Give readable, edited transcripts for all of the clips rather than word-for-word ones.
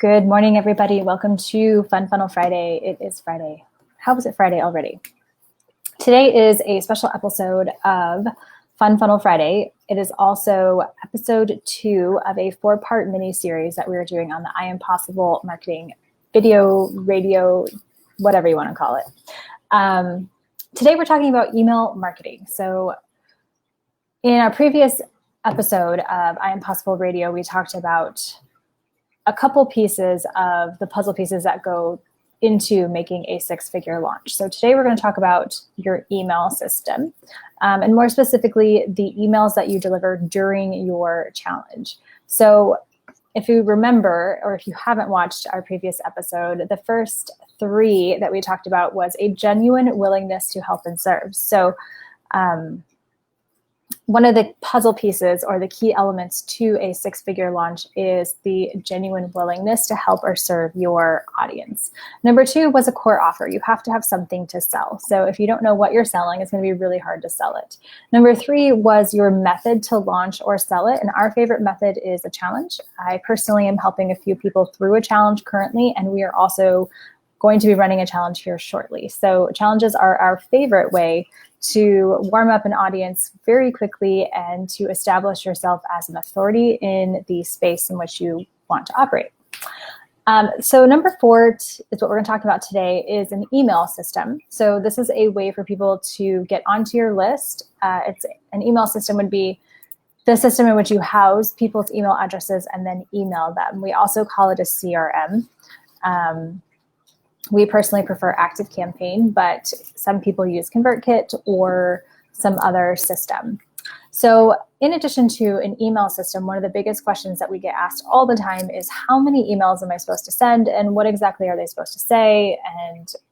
Good morning, everybody. Welcome to Fun Funnel Friday. It is Friday. How was it Friday already? Today is a special episode of Fun Funnel Friday. It is also episode 2 of a 4-part mini-series that we are doing on the I Am Possible marketing video, radio, whatever you want to call it. Today we're talking about email marketing. So in our previous episode of I Am Possible Radio, we talked about a couple pieces of the puzzle pieces that go into making a 6-figure launch. So today we're going to talk about your email system, and more specifically, the emails that you deliver during your challenge. So if you remember, or if you haven't watched our previous episode, the first 3 that we talked about was a genuine willingness to help and serve. So one of the puzzle pieces or the key elements to a 6-figure launch is the genuine willingness to help or serve your audience. Number 2 was a core offer. You have to have something to sell. So if you don't know what you're selling, it's going to be really hard to sell it. Number 3 was your method to launch or sell it. And our favorite method is a challenge. I personally am helping a few people through a challenge currently, and we are also going to be running a challenge here shortly. So challenges are our favorite way to warm up an audience very quickly and to establish yourself as an authority in the space in which you want to operate. So number 4 is what we're going to talk about today is an email system. So this is a way for people to get onto your list. It's an email system would be the system in which you house people's email addresses and then email them. We also call it a CRM. We personally prefer ActiveCampaign, but some people use ConvertKit or some other system. So in addition to an email system, one of the biggest questions that we get asked all the time is how many emails am I supposed to send and what exactly are they supposed to say?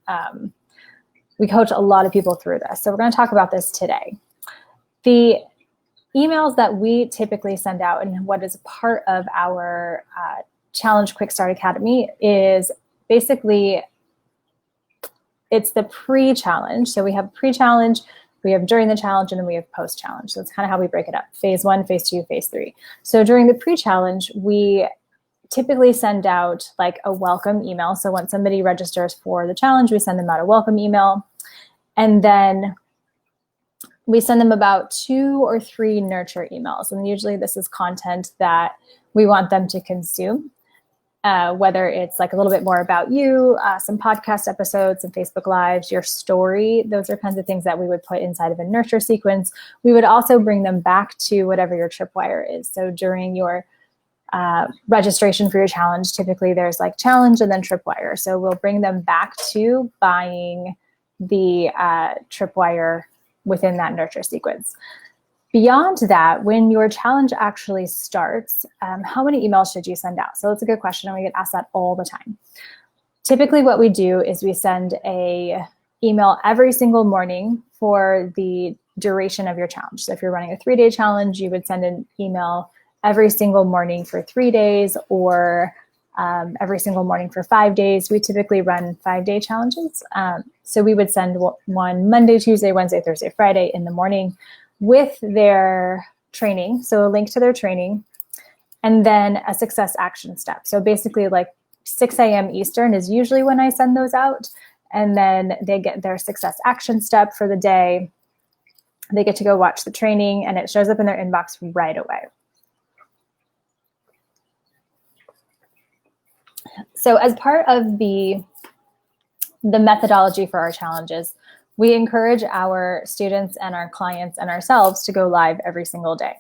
And we coach a lot of people through this. So we're going to talk about this today. The emails that we typically send out and what is part of our Challenge Quick Start Academy is basically it's the pre-challenge. So we have pre-challenge, we have during the challenge, and then we have post-challenge. So that's kind of how we break it up. Phase 1, phase 2, phase 3. So during the pre-challenge, we typically send out like a welcome email. So when somebody registers for the challenge, we send them out a welcome email. And then we send them about 2 or 3 nurture emails. And usually this is content that we want them to consume. Whether it's like a little bit more about you, some podcast episodes, some Facebook Lives, your story, those are kinds of things that we would put inside of a nurture sequence. We would also bring them back to whatever your tripwire is. So during your registration for your challenge, typically there's like challenge and then tripwire. So we'll bring them back to buying the tripwire within that nurture sequence. Beyond that, when your challenge actually starts, how many emails should you send out? So that's a good question, and we get asked that all the time. Typically what we do is we send a email every single morning for the duration of your challenge. So if you're running a 3-day challenge, you would send an email every single morning for 3 days or every single morning for 5 days. We typically run 5-day challenges. So we would send one Monday, Tuesday, Wednesday, Thursday, Friday in the morning with their training, so a link to their training, and then a success action step. So basically like 6 a.m. Eastern is usually when I send those out, and then they get their success action step for the day. They get to go watch the training, and it shows up in their inbox right away. So as part of the methodology for our challenges, we encourage our students and our clients and ourselves to go live every single day.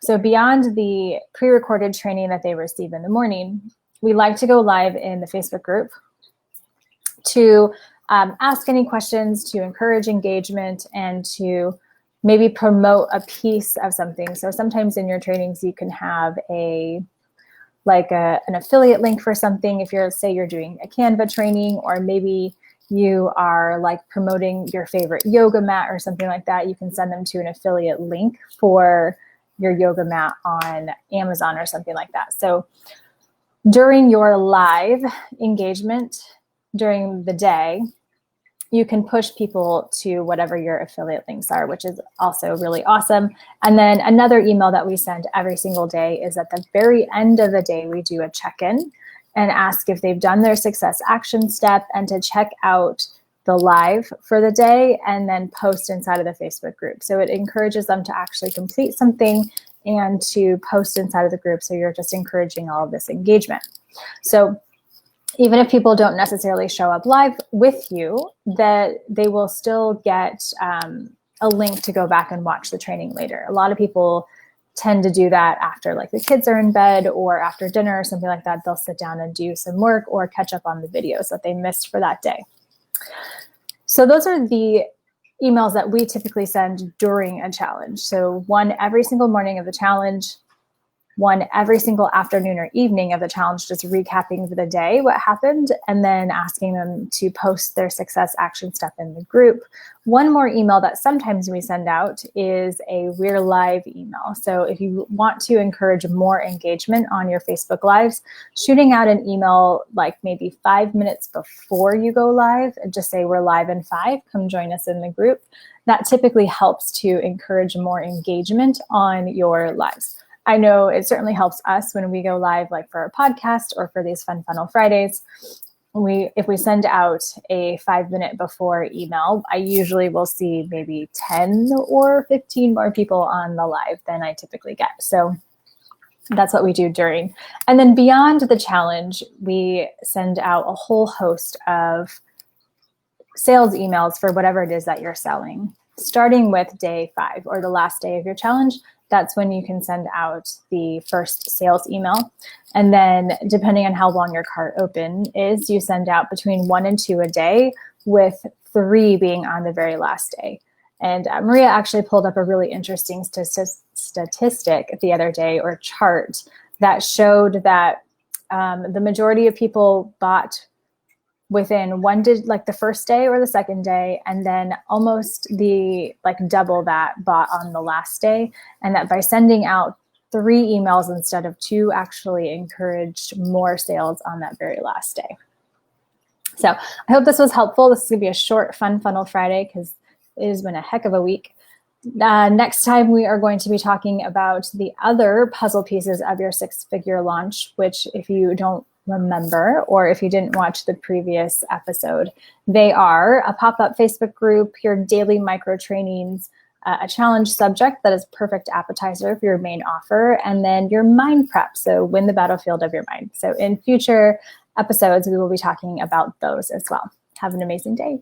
So beyond the pre-recorded training that they receive in the morning, we like to go live in the Facebook group to ask any questions, to encourage engagement, and to maybe promote a piece of something. So sometimes in your trainings, you can have an affiliate link for something. If you're doing a Canva training, or maybe you are like promoting your favorite yoga mat or something like that, you can send them to an affiliate link for your yoga mat on Amazon or something like that. So during your live engagement during the day, you can push people to whatever your affiliate links are, which is also really awesome. And then another email that we send every single day is at the very end of the day, we do a check-in. and ask if they've done their success action step and to check out the live for the day and then post inside of the Facebook group. So it encourages them to actually complete something and to post inside of the group. So you're just encouraging all of this engagement. So even if people don't necessarily show up live with you, that they will still get a link to go back and watch the training later. A lot of people tend to do that after like the kids are in bed or after dinner or something like that. They'll sit down and do some work or catch up on the videos that they missed for that day. So those are the emails that we typically send during a challenge. So one every single morning of the challenge, one every single afternoon or evening of the challenge, just recapping the day, what happened, and then asking them to post their success action step in the group. One more email that sometimes we send out is a We're Live email. So if you want to encourage more engagement on your Facebook Lives, shooting out an email like maybe 5 minutes before you go live and just say, we're live in 5, come join us in the group. That typically helps to encourage more engagement on your lives. I know it certainly helps us when we go live, like for our podcast or for these Fun Funnel Fridays. If we send out a 5-minute before email, I usually will see maybe 10 or 15 more people on the live than I typically get. So that's what we do during. And then beyond the challenge, we send out a whole host of sales emails for whatever it is that you're selling, starting with day 5 or the last day of your challenge. That's when you can send out the first sales email. And then depending on how long your cart open is, you send out between 1 and 2 a day, with 3 being on the very last day. And Maria actually pulled up a really interesting statistic the other day, or chart, that showed that the majority of people bought within like the first day or the second day, and then almost double that bought on the last day. And that by sending out 3 emails instead of 2 actually encouraged more sales on that very last day. So I hope this was helpful. This is going to be a short Fun Funnel Friday because it has been a heck of a week. Next time we are going to be talking about the other puzzle pieces of your 6-figure launch, which if you don't remember, or if you didn't watch the previous episode, they are a pop-up Facebook group, your daily micro trainings, a challenge subject that is perfect appetizer for your main offer, and then your mind prep, so win the battlefield of your mind. So in future episodes, we will be talking about those as well. Have an amazing day.